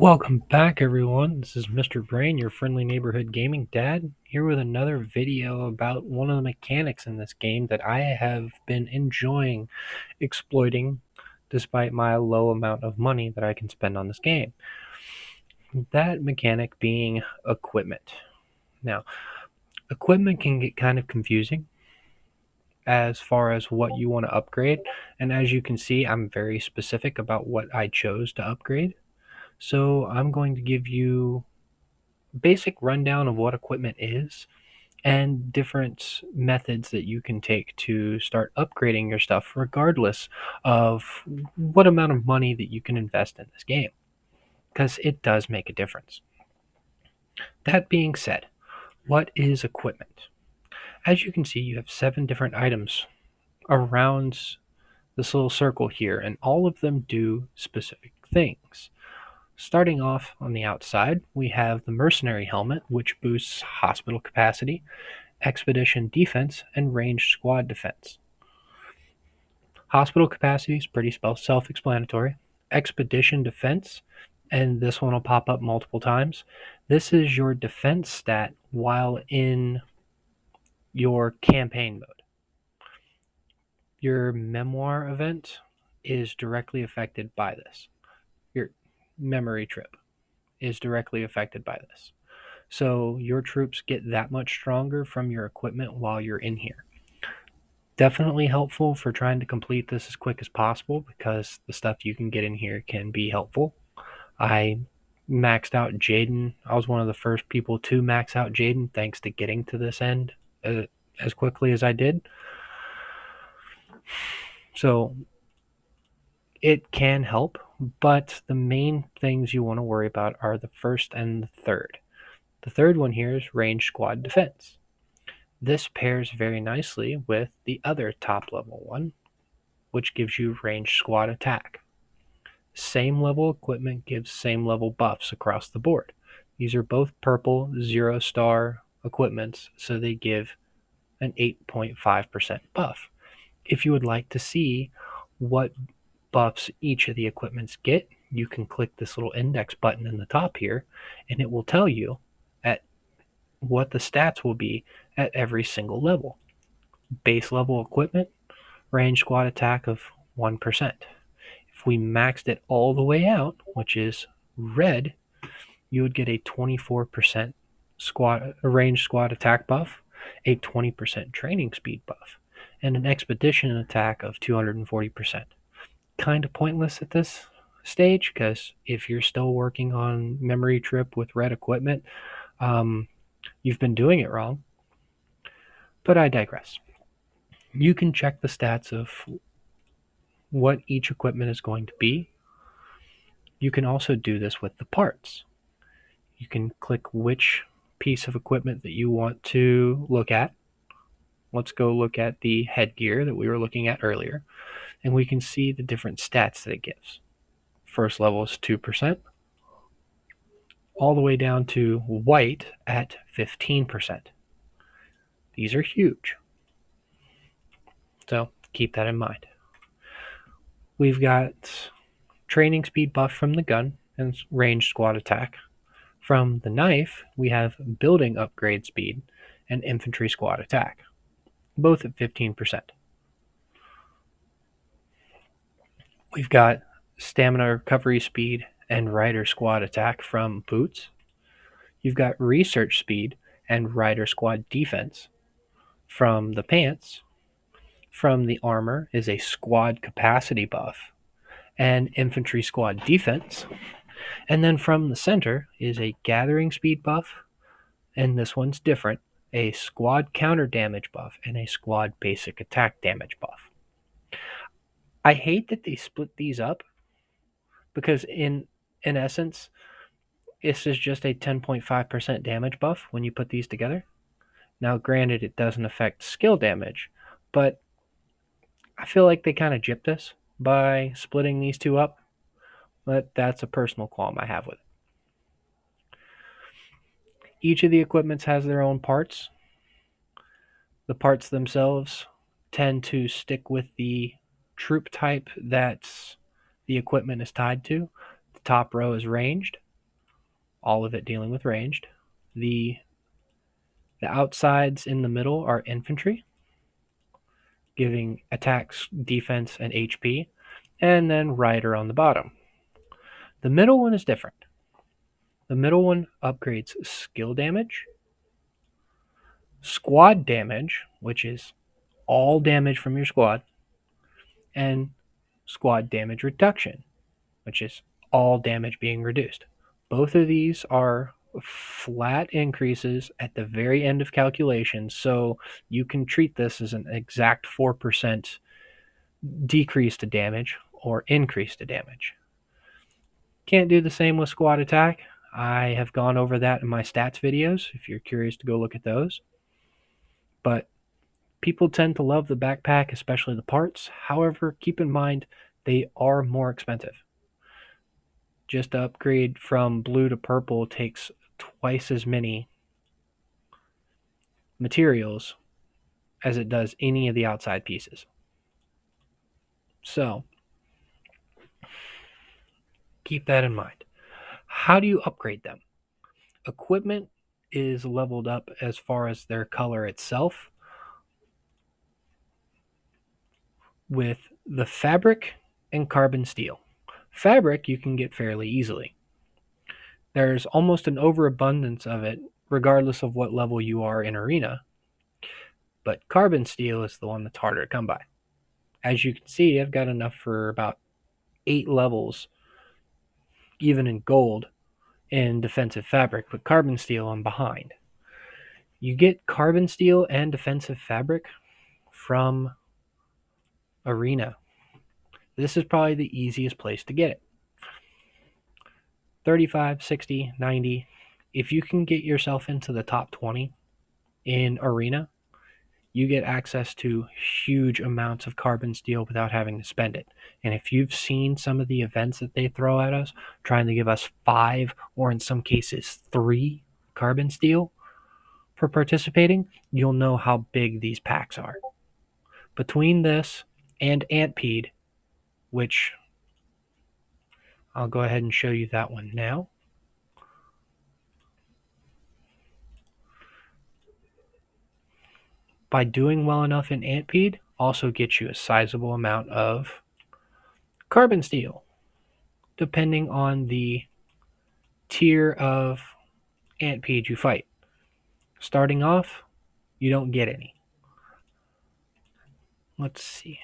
Welcome back, everyone. This is Mr. Brain, your friendly neighborhood gaming dad, here with another video about one of the mechanics in this game that I have been enjoying exploiting despite my low amount of money that I can spend on this game. That mechanic being equipment. Now, equipment can get kind of confusing as far as what you want to upgrade, and as you can see, I'm very specific about what I chose to upgrade. So I'm going to give you basic rundown of what equipment is and different methods that you can take to start upgrading your stuff regardless of what amount of money that you can invest in this game, because it does make a difference. That being said, what is equipment? As you can see, you have 7 different items around this little circle here, and all of them do specific things. Starting off on the outside, we have the mercenary helmet, which boosts hospital capacity, expedition defense, and ranged squad defense. Hospital capacity is pretty self-explanatory. Expedition defense, and this one will pop up multiple times. This is your defense stat while in your campaign mode. Your memoir event is directly affected by this. Your memory trip is directly affected by this. So your troops get that much stronger from your equipment while you're in here. Definitely helpful for trying to complete this as quick as possible because the stuff you can get in here can be helpful. I maxed out Jaden. I was one of the first people to max out Jaden thanks to getting to this end as quickly as I did. So it can help, but the main things you want to worry about are the first and the third. The third one here is range squad defense. This pairs very nicely with the other top level one, which gives you range squad attack. Same level equipment gives same level buffs across the board. These are both purple 0-star equipments, so they give an 8.5% buff. If you would like to see what buffs each of the equipments get, you can click this little index button in the top here, and it will tell you at what the stats will be at every single level. Base level equipment, range squad attack of 1%. If we maxed it all the way out, which is red, you would get a 24% range squad attack buff, a 20% training speed buff, and an expedition attack of 240%. Kind of pointless at this stage because if you're still working on memory trip with red equipment, you've been doing it wrong. But I digress. You can check the stats of what each equipment is going to be. You can also do this with the parts. You can click which piece of equipment that you want to look at. Let's go look at the headgear that we were looking at earlier, and we can see the different stats that it gives. First level is 2%, all the way down to white at 15%. These are huge, so keep that in mind. We've got training speed buff from the gun and range squad attack. From the knife, we have building upgrade speed and infantry squad attack, both at 15%. We've got stamina recovery speed and rider squad attack from boots. You've got research speed and rider squad defense from the pants. From the armor is a squad capacity buff and infantry squad defense. And then from the center is a gathering speed buff, and this one's different, a squad counter damage buff and a squad basic attack damage buff. I hate that they split these up because in essence, this is just a 10.5% damage buff when you put these together. Now, granted, it doesn't affect skill damage, but I feel like they kind of gypped us by splitting these two up. But that's a personal qualm I have with it. Each of the equipments has their own parts. The parts themselves tend to stick with the troop type that the equipment is tied to. The top row is ranged, all of it dealing with ranged. The outsides in the middle are infantry, giving attacks, defense, and HP, and then rider on the bottom. The middle one is different. The middle one upgrades skill damage, squad damage, which is all damage from your squad, and squad damage reduction, which is all damage being reduced. Both of these are flat increases at the very end of calculations, so you can treat this as an exact 4% decrease to damage or increase to damage. Can't do the same with squad attack. I have gone over that in my stats videos if you're curious to go look at those. But people tend to love the backpack, especially the parts. However, keep in mind they are more expensive. Just to upgrade from blue to purple takes twice as many materials as it does any of the outside pieces. So, keep that in mind. How do you upgrade them? Equipment is leveled up as far as their color itself, with the fabric and carbon steel. Fabric you can get fairly easily. There's almost an overabundance of it, regardless of what level you are in Arena, but carbon steel is the one that's harder to come by. As you can see, I've got enough for about 8 levels, even in gold, in defensive fabric, but carbon steel I'm behind. You get carbon steel and defensive fabric from Arena. This is probably the easiest place to get it. 35, 60, 90. If you can get yourself into the top 20 in Arena, you get access to huge amounts of carbon steel without having to spend it. And if you've seen some of the events that they throw at us, trying to give us 5 or in some cases 3 carbon steel for participating, you'll know how big these packs are. Between this and Antpede, which I'll go ahead and show you that one now. By doing well enough in Antpede, also gets you a sizable amount of carbon steel, depending on the tier of Antpede you fight. Starting off, you don't get any. Let's see.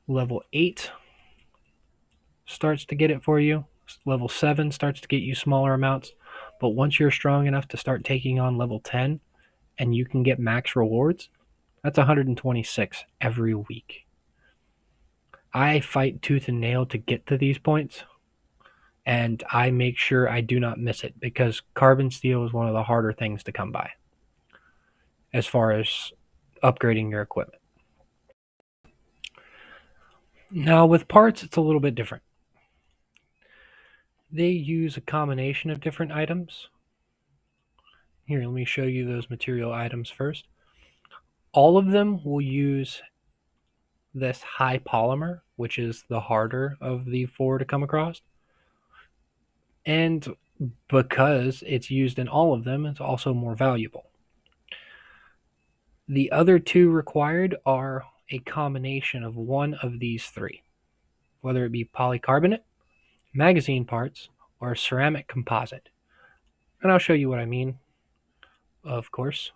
Level 8 starts to get it for you. Level 7 starts to get you smaller amounts. But once you're strong enough to start taking on level 10 and you can get max rewards, that's 126 every week. I fight tooth and nail to get to these points, and I make sure I do not miss it because carbon steel is one of the harder things to come by as far as upgrading your equipment. Now, with parts, it's a little bit different. They use a combination of different items. Here, let me show you those material items first. All of them will use this high polymer, which is the harder of the 4 to come across. And because it's used in all of them, it's also more valuable. The other 2 required are a combination of one of these 3, whether it be polycarbonate, magazine parts, or ceramic composite. And I'll show you what I mean, of course.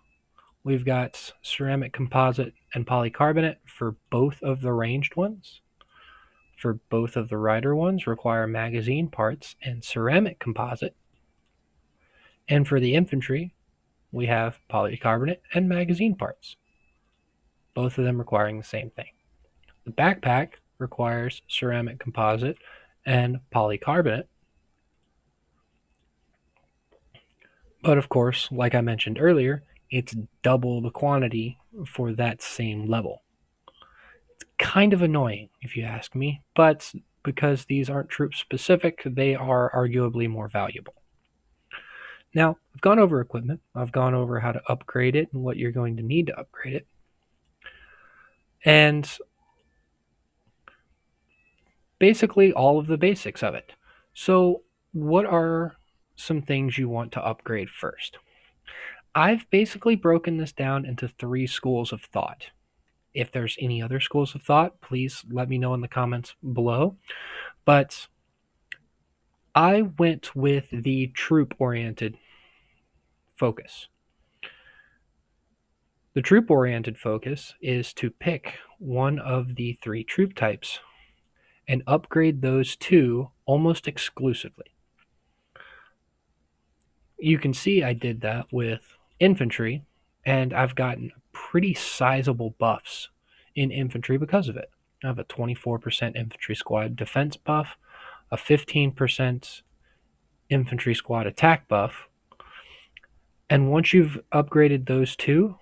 We've got ceramic composite and polycarbonate for both of the ranged ones. For both of the rider ones, require magazine parts and ceramic composite. And for the infantry, we have polycarbonate and magazine parts, both of them requiring the same thing. The backpack requires ceramic composite and polycarbonate. But of course, like I mentioned earlier, it's double the quantity for that same level. It's kind of annoying, if you ask me, but because these aren't troop specific, they are arguably more valuable. Now, I've gone over equipment. I've gone over how to upgrade it and what you're going to need to upgrade it. And basically all of the basics of it. So, what are some things you want to upgrade first. I've basically broken this down into 3 schools of thought. If there's any other schools of thought, please let me know in the comments below. But I went with the troop-oriented focus. The troop-oriented focus is to pick one of the 3 troop types and upgrade those 2 almost exclusively. You can see I did that with infantry, and I've gotten pretty sizable buffs in infantry because of it. I have a 24% infantry squad defense buff, a 15% infantry squad attack buff, and once you've upgraded those 2,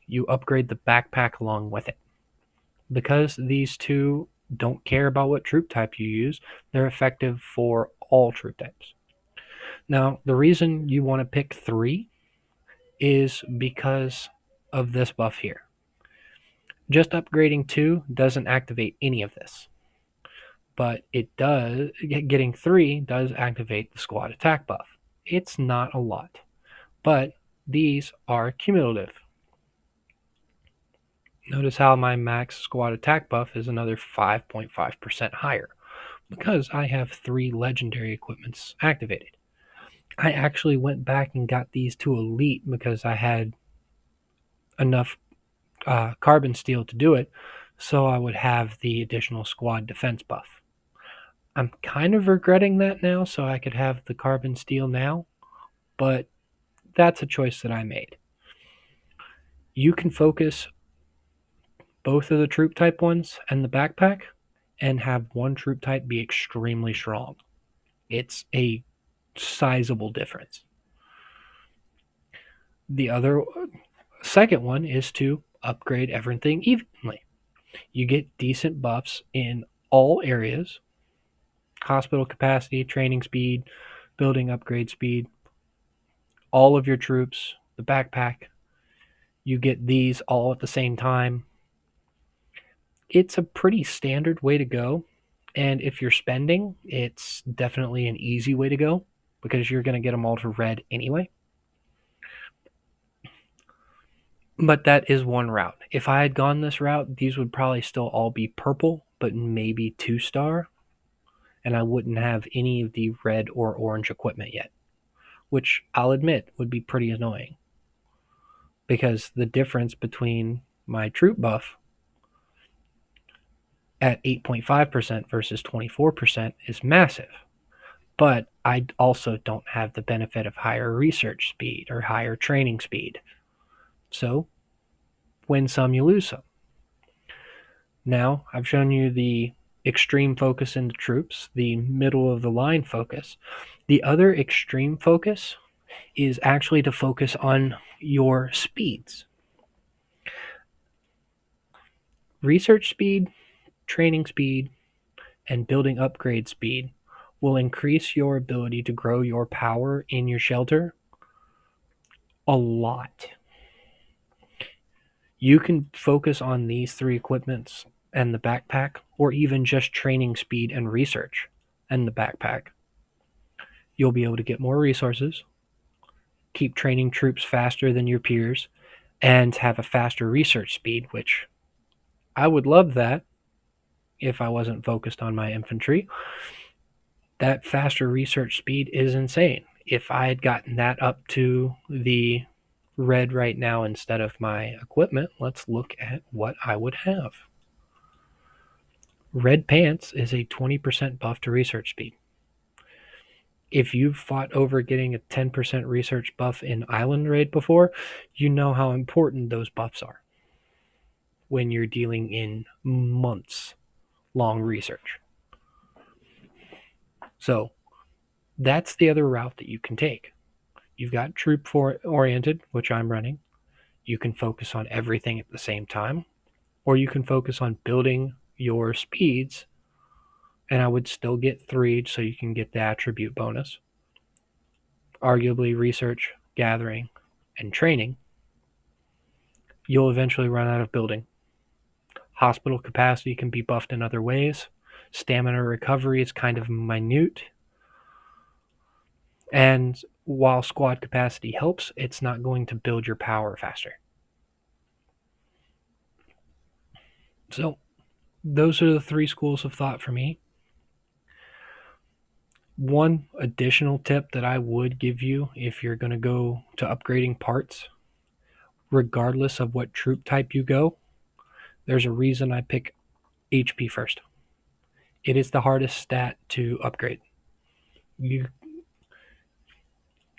you upgrade the backpack along with it. Because these 2 don't care about what troop type you use, they're effective for all troop types. Now, the reason you want to pick 3 is because of this buff here. Just upgrading 2 doesn't activate any of this, but it does. Getting 3 does activate the squad attack buff. It's not a lot, but these are cumulative. Notice how my max squad attack buff is another 5.5% higher because I have 3 legendary equipments activated. I actually went back and got these to elite because I had enough carbon steel to do it, so I would have the additional squad defense buff. I'm kind of regretting that now, so I could have the carbon steel now, but that's a choice that I made. You can focus both of the troop type ones and the backpack and have one troop type be extremely strong. It's a sizable difference. The other second one is to upgrade everything evenly. You get decent buffs in all areas: hospital capacity, training speed, building upgrade speed, all of your troops, the backpack. You get these all at the same time. It's a pretty standard way to go. And if you're spending, it's definitely an easy way to go because you're going to get them all to red anyway. But that is one route. If I had gone this route, these would probably still all be purple, but maybe 2-star. And I wouldn't have any of the red or orange equipment yet, which I'll admit would be pretty annoying because the difference between my troop buff at 8.5% versus 24% is massive. But I also don't have the benefit of higher research speed or higher training speed. So, win some, you lose some. Now, I've shown you the extreme focus in the troops, the middle of the line focus. The other extreme focus is actually to focus on your speeds. Research speed, training speed, and building upgrade speed will increase your ability to grow your power in your shelter a lot. You can focus on these 3 equipments and the backpack, or even just training speed and research and the backpack. You'll be able to get more resources, keep training troops faster than your peers, and have a faster research speed, which I would love that if I wasn't focused on my infantry. That faster research speed is insane. If I had gotten that up to the red right now instead of my equipment, let's look at what I would have. Red Pants is a 20% buff to research speed. If you've fought over getting a 10% research buff in Island Raid before, you know how important those buffs are when you're dealing in months long research. So that's the other route that you can take. You've got troop oriented, which I'm running. You can focus on everything at the same time, or you can focus on building your speeds, and I would still get 3 so you can get the attribute bonus. Arguably research, gathering, and training. You'll eventually run out of building. Hospital capacity can be buffed in other ways. Stamina recovery is kind of minute. And while squad capacity helps, it's not going to build your power faster. So those are the three schools of thought for me. One additional tip that I would give you if you're going to go to upgrading parts, regardless of what troop type you go, there's a reason I pick HP first. It is the hardest stat to upgrade.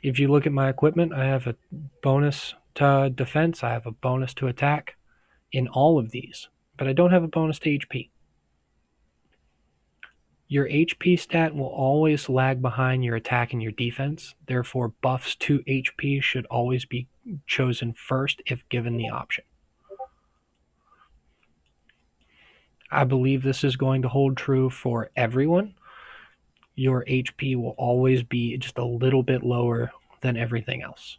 If you look at my equipment, I have a bonus to defense, I have a bonus to attack in all of these, but I don't have a bonus to HP. Your HP stat will always lag behind your attack and your defense. Therefore, buffs to HP should always be chosen first if given the option. I believe this is going to hold true for everyone. Your HP will always be just a little bit lower than everything else.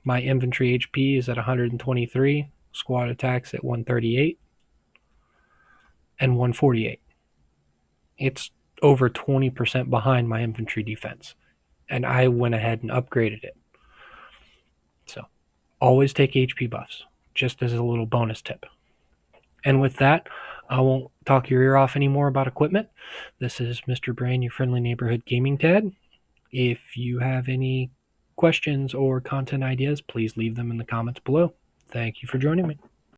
My infantry HP is at 123, squad attacks at 138, and 148. It's over 20% behind my infantry defense, and I went ahead and upgraded it. So always take HP buffs, just as a little bonus tip. And with that, I won't talk your ear off anymore about equipment. This is Mr. Brain, your friendly neighborhood gaming dad. If you have any questions or content ideas, please leave them in the comments below. Thank you for joining me.